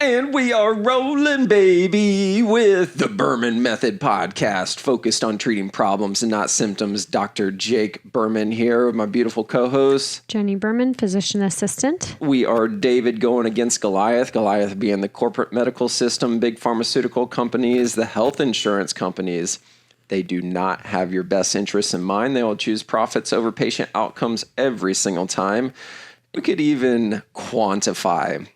And we are rolling, baby, with the Berman Method Podcast, focused on treating problems and not symptoms. Dr. Jake Berman here with my beautiful co-host, Jenni Berman, physician assistant. We are David going against Goliath, Goliath being the corporate medical system, big pharmaceutical companies, the health insurance companies. They do not have your best interests in mind. They will choose profits over patient outcomes every single time. We could even quantify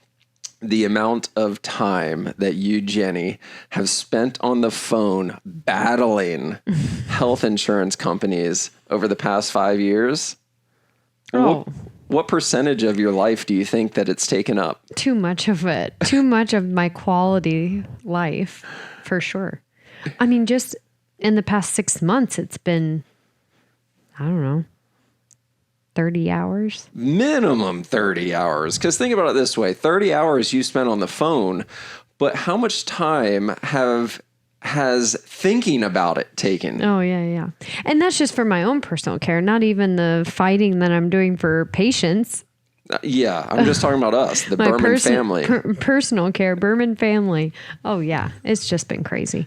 the amount of time that you, Jenni, have spent on the phone battling health insurance companies over the past 5 years. Oh. What percentage of your life do you think that it's taken up? Too much of it. Too much of my quality life, for sure. I mean, just in the past 6 months, it's been, I don't know, 30 hours? Minimum 30 hours. Because think about it this way, 30 hours you spent on the phone, but how much time has thinking about it taken? Oh, yeah. And that's just for my own personal care, not even the fighting that I'm doing for patients. Yeah, I'm just talking about us, the Berman family. Personal care, Berman family. Oh, yeah. It's just been crazy.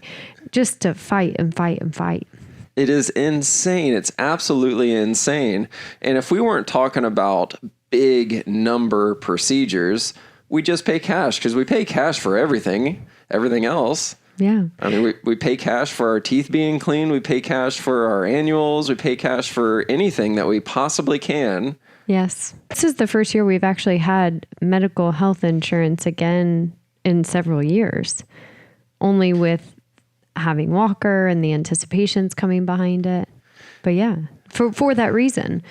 Just to fight and fight and fight. It is insane. It's absolutely insane. And if we weren't talking about big number procedures, we just pay cash because we pay cash for everything else. Yeah. I mean, we pay cash for our teeth being clean. We pay cash for our annuals. We pay cash for anything that we possibly can. Yes. This is the first year we've actually had medical health insurance again in several years, only with having Walker and the anticipations coming behind it. But yeah, for that reason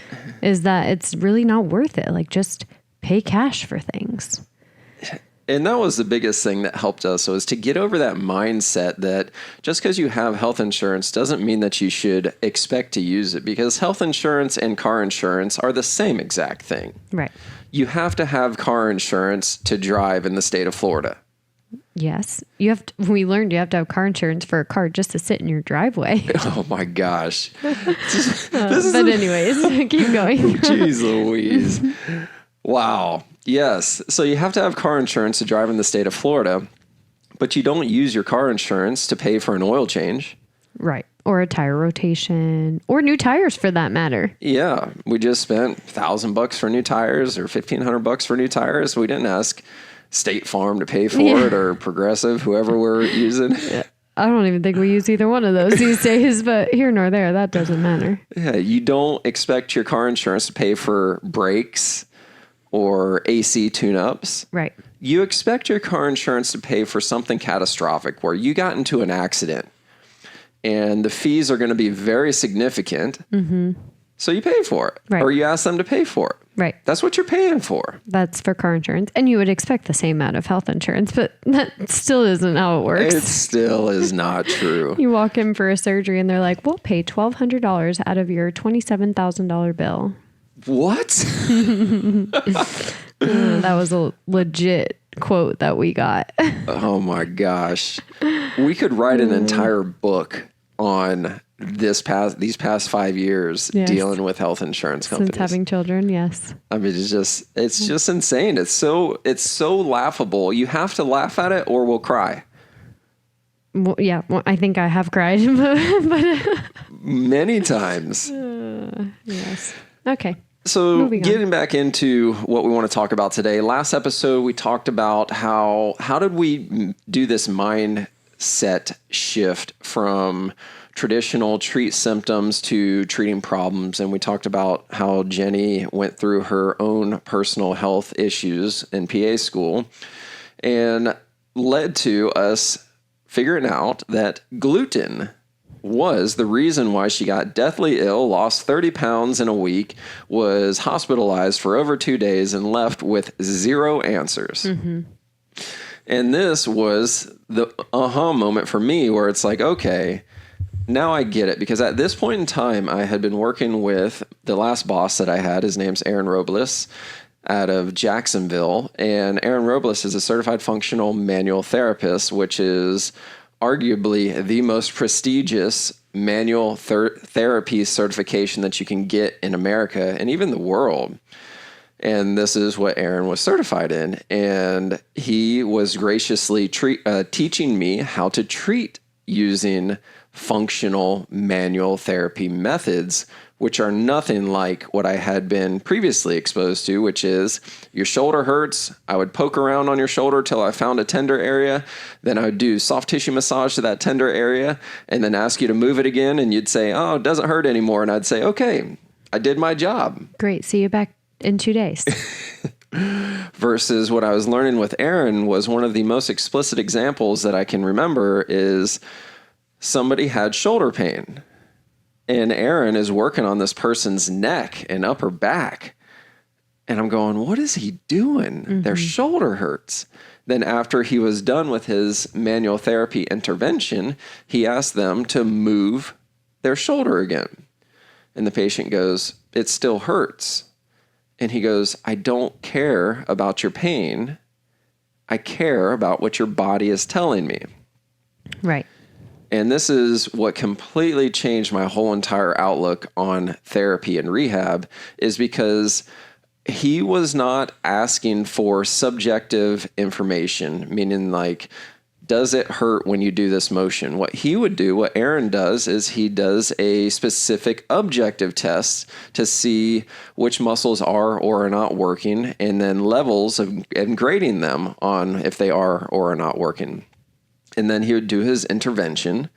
is that it's really not worth it. Like, just pay cash for things. And that was the biggest thing that helped us, was to get over that mindset that just because you have health insurance doesn't mean that you should expect to use it, because health insurance and car insurance are the same exact thing. Right. You have to have car insurance to drive in the state of Florida. Yes. We learned you have to have car insurance for a car just to sit in your driveway. Oh my gosh. Anyways, keep going. Jeez Louise. Wow. Yes. So you have to have car insurance to drive in the state of Florida, but you don't use your car insurance to pay for an oil change. Right. Or a tire rotation, or new tires for that matter. Yeah. We just spent $1,000 for new tires or $1,500 for new tires. We didn't ask State Farm to pay for it, or Progressive, whoever we're using. I don't even think we use either one of those these days, but here nor there, that doesn't matter. Yeah. You don't expect your car insurance to pay for brakes or AC tune-ups. Right. You expect your car insurance to pay for something catastrophic where you got into an accident and the fees are going to be very significant. Mm-hmm. So you pay for it, right, or you ask them to pay for it. Right. That's what you're paying for. That's for car insurance. And you would expect the same out of health insurance, but that still isn't how it works. It still is not true. You walk in for a surgery and they're like, we'll pay $1,200 out of your $27,000 bill. What? That was a legit quote that we got. Oh my gosh. We could write an entire book on these past 5 years, yes, dealing with health insurance companies. Since having children, yes. I mean, it's just insane. It's so laughable. You have to laugh at it or we'll cry. Well, yeah, I think I have cried, but many times. Yes. Okay. So getting back into what we want to talk about today. Last episode, we talked about how did we do this mindset shift from traditional treat symptoms to treating problems. And we talked about how Jenni went through her own personal health issues in PA school and led to us figuring out that gluten was the reason why she got deathly ill, lost 30 pounds in a week, was hospitalized for over 2 days, and left with zero answers. Mm-hmm. And this was the aha moment for me, where it's like, okay, now I get it. Because at this point in time, I had been working with the last boss that I had. His name's Aaron Robles out of Jacksonville. And Aaron Robles is a certified functional manual therapist, which is arguably the most prestigious manual therapy certification that you can get in America and even the world. And this is what Aaron was certified in. And he was graciously teaching me how to treat using functional manual therapy methods, which are nothing like what I had been previously exposed to, which is your shoulder hurts. I would poke around on your shoulder till I found a tender area. Then I would do soft tissue massage to that tender area and then ask you to move it again. And you'd say, oh, it doesn't hurt anymore. And I'd say, okay, I did my job. Great. See you back in 2 days. Versus what I was learning with Aaron was one of the most explicit examples that I can remember is somebody had shoulder pain. And Aaron is working on this person's neck and upper back. And I'm going, what is he doing? Mm-hmm. Their shoulder hurts. Then after he was done with his manual therapy intervention, he asked them to move their shoulder again. And the patient goes, it still hurts. And he goes, I don't care about your pain. I care about what your body is telling me. Right. And this is what completely changed my whole entire outlook on therapy and rehab, is because he was not asking for subjective information, meaning like, does it hurt when you do this motion? What he would do, what Aaron does, is he does a specific objective test to see which muscles are or are not working, and then levels of and grading them on if they are or are not working. And then he would do his intervention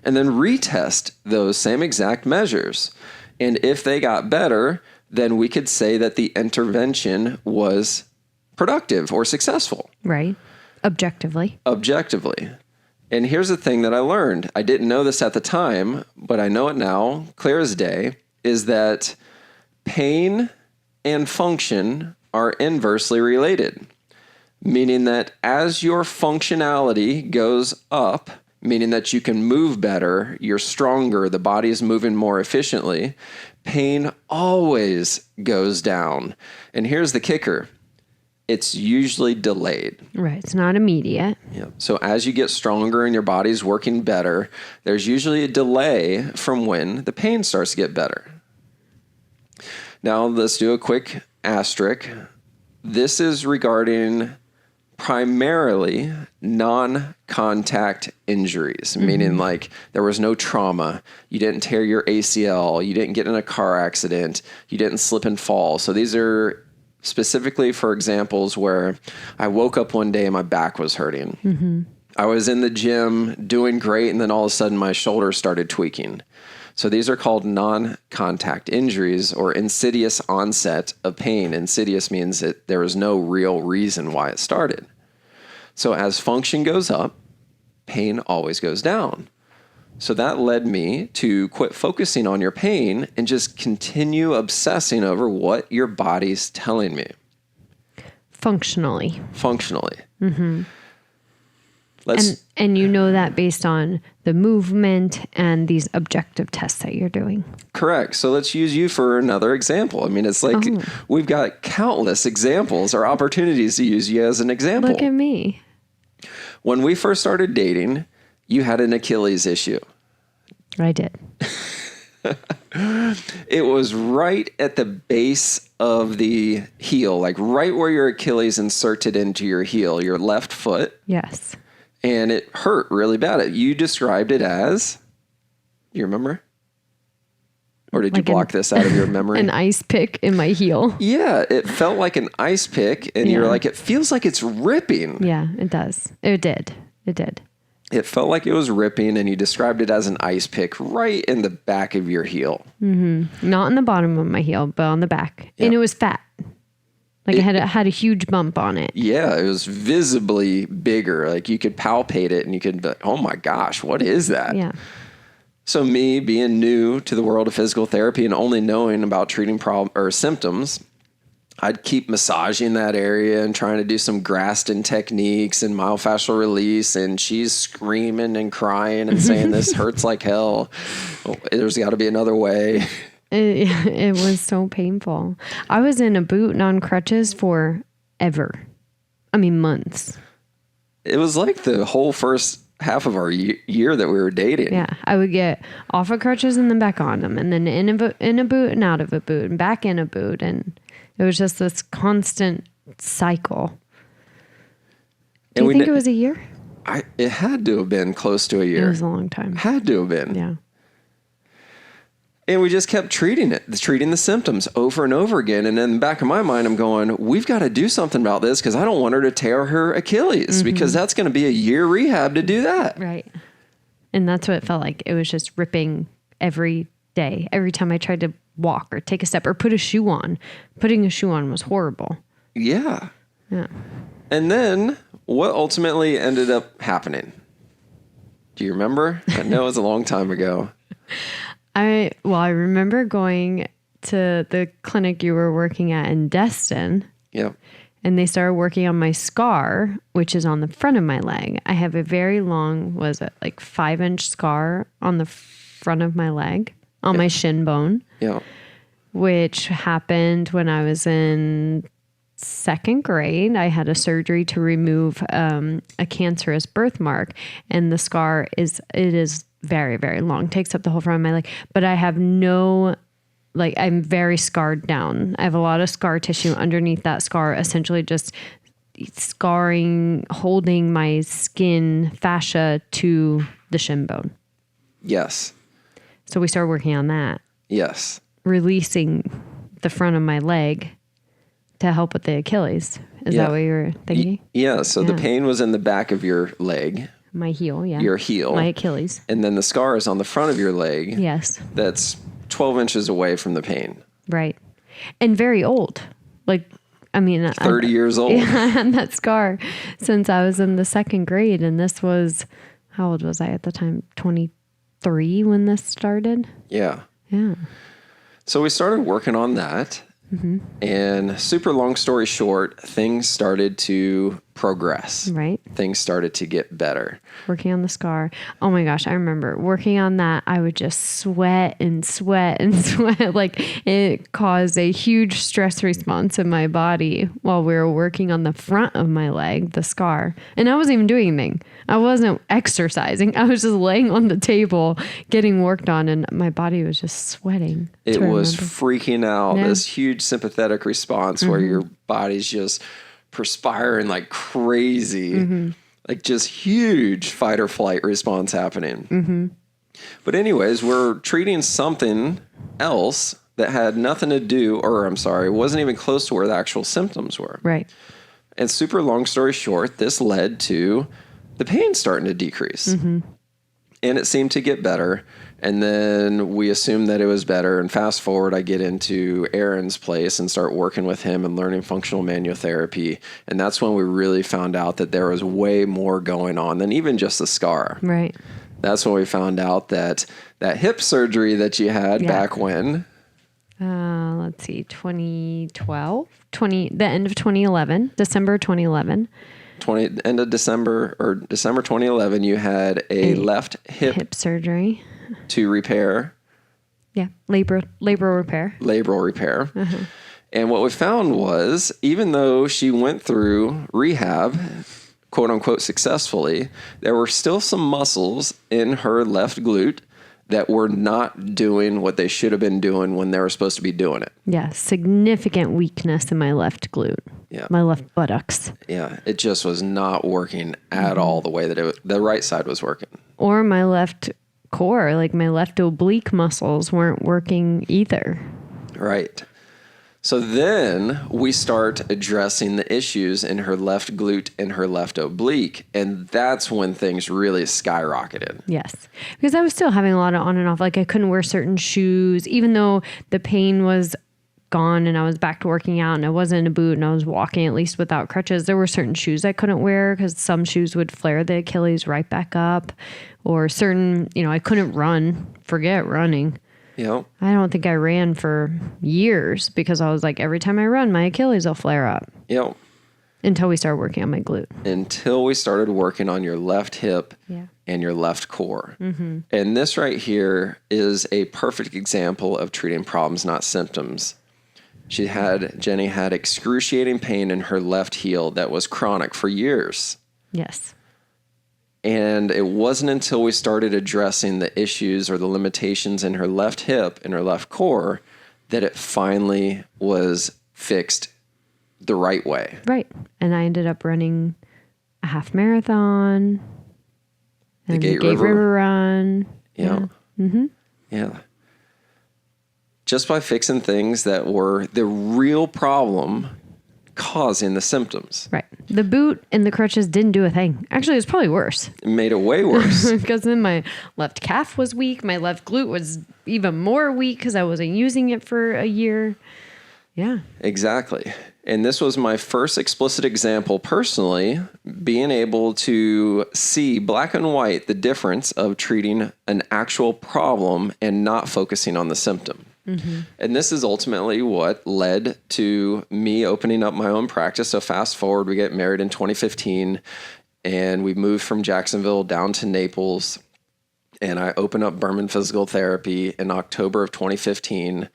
and then retest those same exact measures. And if they got better, then we could say that the intervention was productive or successful. Right. Objectively. And here's the thing that I learned. I didn't know this at the time, but I know it now, clear as day, is that pain and function are inversely related. Meaning that as your functionality goes up, meaning that you can move better, you're stronger, the body is moving more efficiently, pain always goes down. And here's the kicker. It's usually delayed. Right. It's not immediate. Yeah. So as you get stronger and your body's working better, there's usually a delay from when the pain starts to get better. Now let's do a quick asterisk. This is regarding primarily non-contact injuries, meaning like there was no trauma. You didn't tear your ACL. You didn't get in a car accident. You didn't slip and fall. So these are specifically for examples where I woke up one day and my back was hurting. Mm-hmm. I was in the gym doing great, and then all of a sudden my shoulder started tweaking. So these are called non-contact injuries or insidious onset of pain. Insidious means that there is no real reason why it started. So as function goes up, pain always goes down. So that led me to quit focusing on your pain and just continue obsessing over what your body's telling me. Functionally. Mm-hmm. And you know that based on the movement and these objective tests that you're doing. Correct. So let's use you for another example. I mean, it's like we've got countless examples or opportunities to use you as an example. Look at me. When we first started dating, you had an Achilles issue. I did. It was right at the base of the heel, like right where your Achilles inserted into your heel, your left foot. Yes. And it hurt really bad. You described it as, you remember? Or did you block this out of your memory? An ice pick in my heel. Yeah, it felt like an ice pick, and you're like, it feels like it's ripping. Yeah, it does. It did. It felt like it was ripping, and you described it as an ice pick right in the back of your heel. Mm-hmm. Not in the bottom of my heel, but on the back. Yep. And it was fat. Like it had a huge bump on it. Yeah, it was visibly bigger. Like you could palpate it and you could be like, oh my gosh, what is that? Yeah. So me being new to the world of physical therapy and only knowing about treating symptoms, I'd keep massaging that area and trying to do some Graston techniques and myofascial release. And she's screaming and crying and saying, this hurts like hell. Oh, there's got to be another way. It was so painful. I was in a boot and on crutches for months. It was like the whole first half of our year that we were dating. Yeah. I would get off of crutches and then back on them, and then in a boot and out of a boot and back in a boot. And It was just this constant cycle. Do you think it was a year? It had to have been close to a year. It was a long time. Had to have been. Yeah. And we just kept treating the symptoms over and over again. And in the back of my mind, I'm going, we've got to do something about this because I don't want her to tear her Achilles because that's going to be a year rehab to do that. Right. And that's what it felt like. It was just ripping every day. Every time I tried to walk or take a step or put a shoe on. Putting a shoe on was horrible. Yeah. Yeah. And then what ultimately ended up happening? Do you remember? I know it was a long time ago. I remember going to the clinic you were working at in Destin. Yep. And they started working on my scar, which is on the front of my leg. I have a very long, 5-inch scar on the front of my leg, on my shin bone. Yeah. Which happened when I was in 2nd grade. I had a surgery to remove a cancerous birthmark, and the scar is very, very long. Takes up the whole front of my leg. But I have I'm very scarred down. I have a lot of scar tissue underneath that scar, essentially just scarring, holding my skin fascia to the shin bone. Yes. So we started working on that. Yes. Releasing the front of my leg to help with the Achilles. Is that what you were thinking? Yeah. So the pain was in the back of your leg. My heel, yeah. Your heel. My Achilles. And then the scar is on the front of your leg. Yes. That's 12 inches away from the pain. Right. And very old. 30 years old. Yeah, I had that scar since I was in the 2nd grade. And this was, how old was I at the time? 23 when this started? Yeah. Yeah. So we started working on that. Mm-hmm. And super long story short, things started to progress. Right. Things started to get better. Working on the scar. Oh my gosh, I remember working on that. I would just sweat and sweat and sweat. It caused a huge stress response in my body while we were working on the front of my leg, the scar. And I wasn't even doing anything. I wasn't exercising. I was just laying on the table getting worked on, and my body was just sweating. It was freaking out. Yeah. This huge sympathetic response where your body's just perspiring like crazy, like just huge fight or flight response happening. But anyways, we're treating something else that had nothing to do, wasn't even close to where the actual symptoms were. Right. And super long story short, this led to the pain starting to decrease. And it seemed to get better. And then we assumed that it was better. And fast forward, I get into Aaron's place and start working with him and learning functional manual therapy. And that's when we really found out that there was way more going on than even just a scar. Right. That's when we found out that hip surgery that you had back when? Let's see, 2012? The end of 2011, December 2011. End of December 2011, you had a left hip surgery to repair. Yeah, labral repair. Labral repair. And what we found was, even though she went through rehab, quote unquote, successfully, there were still some muscles in her left glute that were not doing what they should have been doing when they were supposed to be doing it. Yeah, significant weakness in my left glute. Yeah. My left buttocks. Yeah, it just was not working at all the way that the right side was working. Or my left core, like my left oblique muscles weren't working either. Right. So then we start addressing the issues in her left glute and her left oblique, and that's when things really skyrocketed. Yes, because I was still having a lot of on and off. Like I couldn't wear certain shoes, even though the pain was gone and I was back to working out and I wasn't in a boot and I was walking at least without crutches. There were certain shoes I couldn't wear because some shoes would flare the Achilles right back up, or certain, I couldn't run. Forget running. Yep. I don't think I ran for years because I was like, every time I run, my Achilles will flare up. Yep. Until we started working on my glute. Until we started working on your left hip and your left core. And this right here is a perfect example of treating problems, not symptoms. Jenni had excruciating pain in her left heel that was chronic for years. Yes. And it wasn't until we started addressing the issues or the limitations in her left hip and her left core that it finally was fixed the right way. Right. And I ended up running a half marathon and the Gate River Run. Yeah. Mm-hmm. Yeah. Just by fixing things that were the real problem causing the symptoms. Right. The boot and the crutches didn't do a thing. Actually, it was probably worse. It made it way worse. Because then my left calf was weak. My left glute was even more weak because I wasn't using it for a year. Yeah. Exactly. And this was my first explicit example personally, being able to see black and white the difference of treating an actual problem and not focusing on the symptom. Mm-hmm. And this is ultimately what led to me opening up my own practice. So fast forward, we get married in 2015 and we moved from Jacksonville down to Naples. And I opened up Berman Physical Therapy in October of 2015.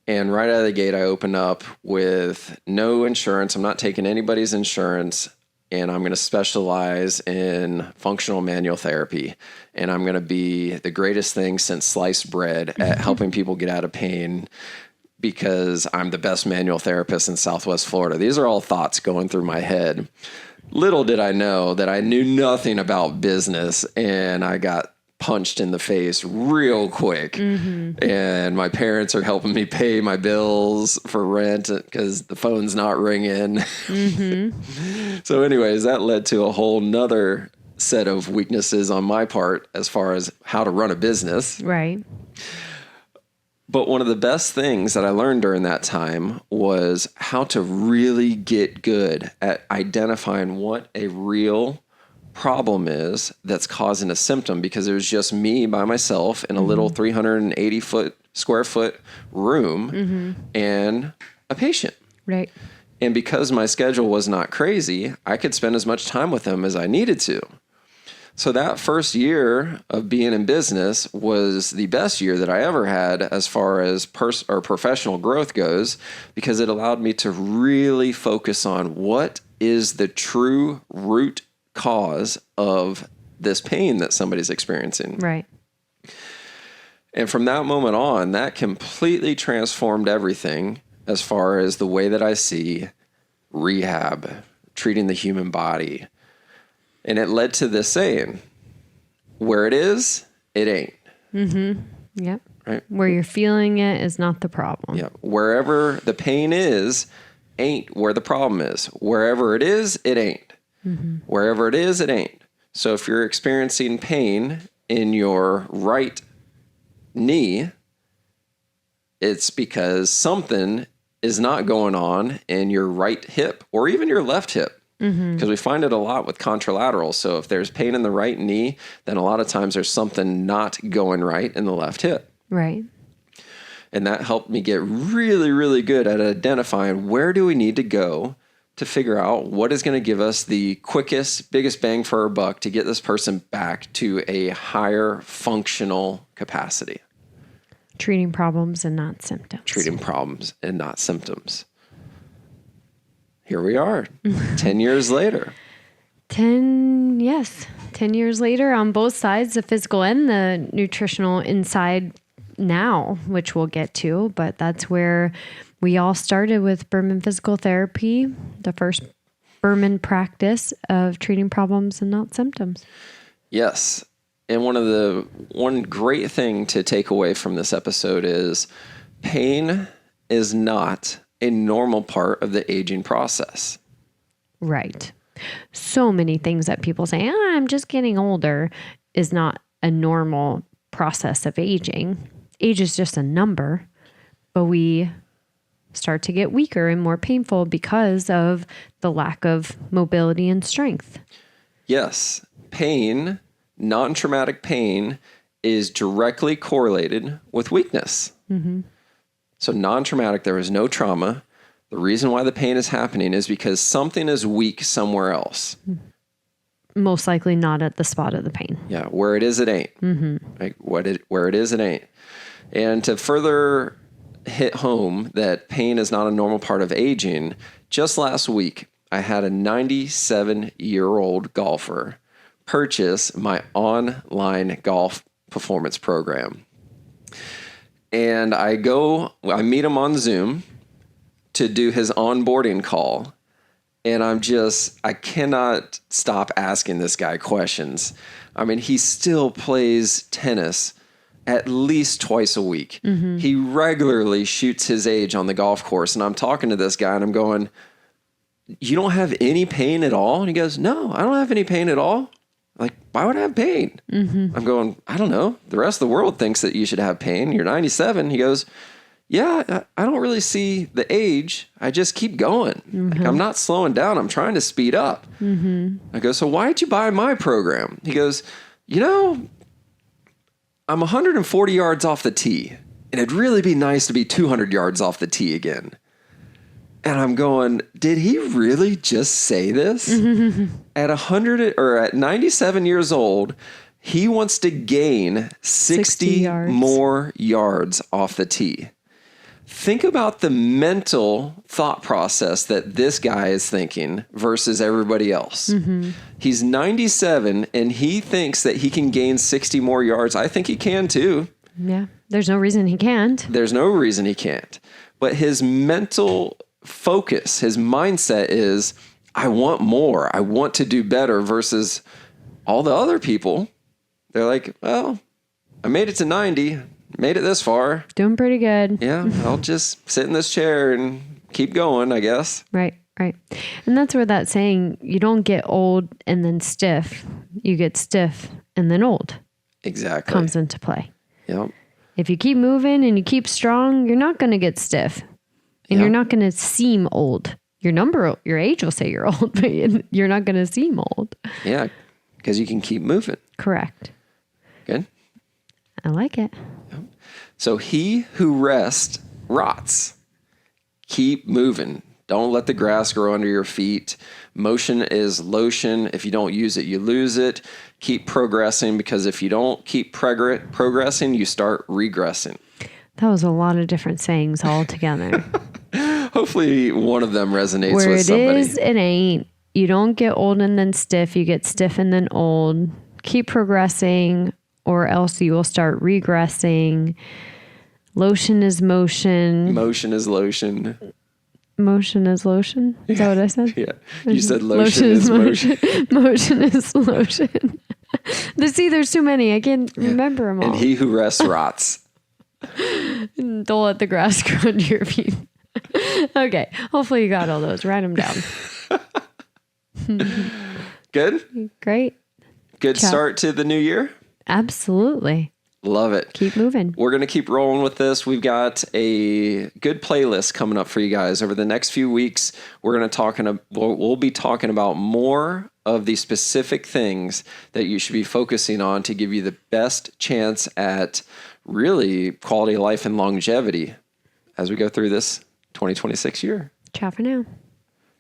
And right out of the gate, I open up with no insurance. I'm not taking anybody's insurance. And I'm going to specialize in functional manual therapy. And I'm going to be the greatest thing since sliced bread at helping people get out of pain because I'm the best manual therapist in Southwest Florida. These are all thoughts going through my head. Little did I know that I knew nothing about business, and I got punched in the face real quick. Mm-hmm. And my parents are helping me pay my bills for rent because the phone's not ringing. Mm-hmm. So anyways, that led to a whole nother set of weaknesses on my part as far as how to run a business. Right. But one of the best things that I learned during that time was how to really get good at identifying what a real problem is that's causing a symptom, because it was just me by myself in a little 380 square foot room and a patient. Right. And because my schedule was not crazy, I could spend as much time with them as I needed to. So that first year of being in business was the best year that I ever had as far as professional growth goes, because it allowed me to really focus on what is the true root cause of this pain that somebody's experiencing. Right. And from that moment on, that completely transformed everything as far as the way that I see rehab, treating the human body. And it led to this saying, where it is, it ain't. Mm-hmm. Yep. Right? Where you're feeling it is not the problem. Yeah. Wherever the pain is, ain't where the problem is. Wherever it is, it ain't. Mm-hmm. Wherever it is, it ain't. So if you're experiencing pain in your right knee, it's because something is not going on in your right hip or even your left hip. Because we find it a lot with contralateral. So if there's pain in the right knee, then a lot of times there's something not going right in the left hip. Right. And that helped me get really, really good at identifying where do we need to go to figure out what is going to give us the quickest, biggest bang for our buck to get this person back to a higher functional capacity. Treating problems and not symptoms. Treating problems and not symptoms. Here we are, 10 years later. 10 years later on both sides, the physical and the nutritional inside now, which we'll get to. But that's where we all started with Berman Physical Therapy, the first Berman practice of treating problems and not symptoms. Yes. And one great thing to take away from this episode is pain is not a normal part of the aging process. Right. So many things that people say, I'm just getting older, is not a normal process of aging. Age is just a number, but we start to get weaker and more painful because of the lack of mobility and strength. Yes. Pain, non-traumatic pain, is directly correlated with weakness. Mm-hmm. So non-traumatic, there is no trauma. The reason why the pain is happening is because something is weak somewhere else. Most likely not at the spot of the pain. Yeah, where it is, it ain't. Mm-hmm. Like where it is, it ain't. And to further hit home that pain is not a normal part of aging, just last week, I had a 97-year-old golfer purchase my online golf performance program. And I meet him on Zoom to do his onboarding call. And I cannot stop asking this guy questions. I mean, he still plays tennis at least twice a week. Mm-hmm. He regularly shoots his age on the golf course. And I'm talking to this guy and I'm going, you don't have any pain at all? And he goes, no, I don't have any pain at all. Like, why would I have pain? Mm-hmm. I'm going, I don't know. The rest of the world thinks that you should have pain. You're 97. He goes, yeah, I don't really see the age. I just keep going. Mm-hmm. Like, I'm not slowing down. I'm trying to speed up. Mm-hmm. I go, so why'd you buy my program? He goes, I'm 140 yards off the tee, and it'd really be nice to be 200 yards off the tee again. And I'm going, did he really just say this? At 100 or at 97 years old, he wants to gain 60 more yards off the tee. Think about the mental thought process that this guy is thinking versus everybody else. Mm-hmm. He's 97 and he thinks that he can gain 60 more yards. I think he can too. Yeah. There's no reason he can't. There's no reason he can't. But his mental focus, his mindset is, I want more. I want to do better versus all the other people. They're like, well, I made it to 90. Made it this far. Doing pretty good. Yeah, I'll just sit in this chair and keep going, I guess. Right. And that's where that saying, you don't get old and then stiff. You get stiff and then old. Exactly. Comes into play. Yep. If you keep moving and you keep strong, you're not going to get stiff. And you're not going to seem old. Your age will say you're old, but you're not going to seem old. Yeah, because you can keep moving. Correct. Good. I like it. So he who rests rots. Keep moving. Don't let the grass grow under your feet. Motion is lotion. If you don't use it, you lose it. Keep progressing, because if you don't keep progressing, you start regressing. That was a lot of different sayings all together. Hopefully one of them resonates Where with somebody. Where it is, it ain't. You don't get old and then stiff. You get stiff and then old. Keep progressing, or else you will start regressing. Lotion is motion. Motion is lotion. Motion is lotion? Is that what I said? Yeah. You said lotion is motion. Motion is lotion. There's too many. I can't remember them all. And he who rests rots. Don't let the grass grow under your feet. Okay. Hopefully you got all those. Write them down. Good? Great. Good start to the new year? Absolutely. Love it. Keep moving. We're going to keep rolling with this. We've got a good playlist coming up for you guys over the next few weeks. We'll be talking about more of the specific things that you should be focusing on to give you the best chance at really quality of life and longevity as we go through this 2026 year. Ciao for now.